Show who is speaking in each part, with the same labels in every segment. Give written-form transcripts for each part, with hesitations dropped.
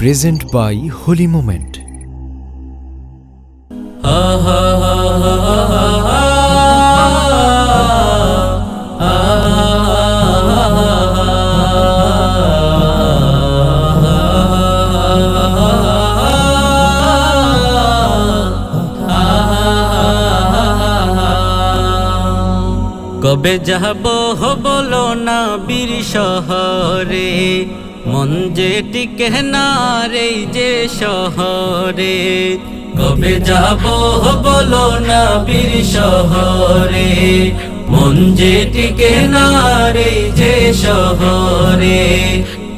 Speaker 1: present by Holy Moment.
Speaker 2: কবে যাব বলো না বীর শহরে, মন যে টিকে না রে যে শহরে। কবে যাব বলো না বীর শহরে, মন যে টিকে না রে যে শহরে।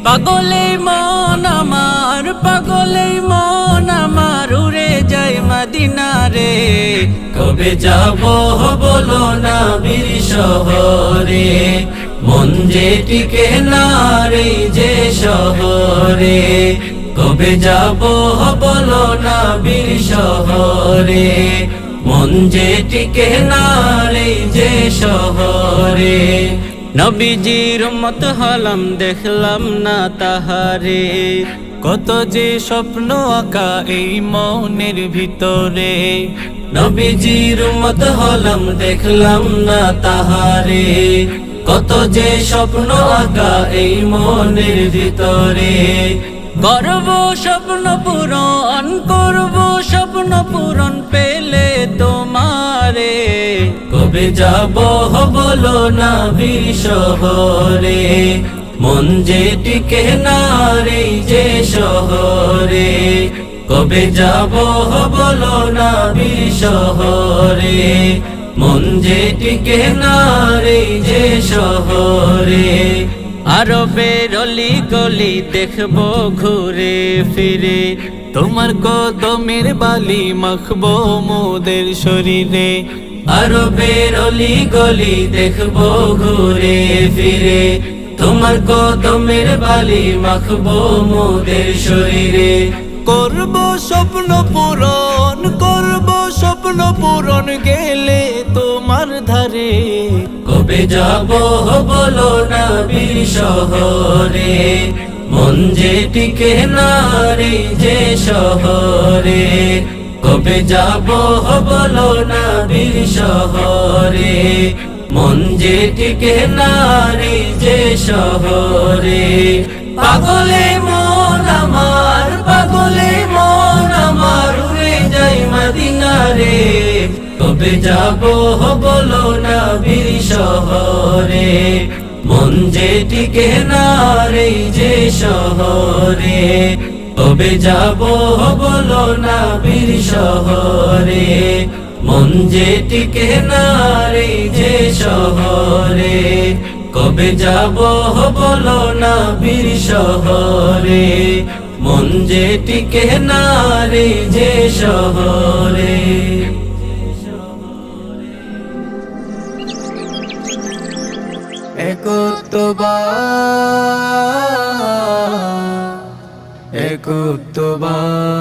Speaker 2: পাগলে মন আমার, পাগলে মন আমার উড়ে যায় মদিনা রে। কবে যাব বলো না বীর শহরে, মন যে টিকে না রে যে শহরে। কবে যাব বলো না বীর শহরে, মন যে টিকে না রে যে শহরে। নবীজির উম্মত হলাম দেখলাম না তাহারে, কত যে স্বপ্ন আঁকা এই মনের ভিতরে। নবীজির উম্মত হলাম দেখলাম না তাহারে, কত যে স্বপ্ন আঁকা এই মনের ভিতরে। করব স্বপ্ন পূরণ, করব স্বপ্ন পূরণ পেলে তোমারে। কবে যাব বলো না বীর শহরে, মন যে টিকে না রে যে শহরে। কবে যাব বলো না বীর শহরে, মন যে টিকে না রে যে শহরে। আরবের অলি গলি দেখবো ঘুরে ফিরে, তোমার কদমের বালি মাখবো মোদের শরীরে। আরবের অলি গলি দেখবো ঘুরে ফিরে, তোমার কদমের বালি মাখবো মোদের শরীরে। করব স্বপ্ন পূরণ, করব স্বপ্ন পূরণ গেলে তোমার ধারে। কবে যাব বলো না বীর শহরে, মন যে টিকে না রে যে শহরে। কবে যাব বলো না বীর শহরে, মন যে টিকে না রে যে শহরে। পাগলে মন আমার, পাগলে মন আমার উড়ে যায় মদিনা রে। কবে যাব বলো না বীর শহরে, মন যে টিকে না রে যে শহরে। কবে যাব বলো না বীর শহরে, মন যে টিকে না রে যে শহরে। কবে যাব বলো না বীর শহরে, মন যে টিকে না রে যে শহরে।
Speaker 1: একত্ববাদ, একত্ববাদ।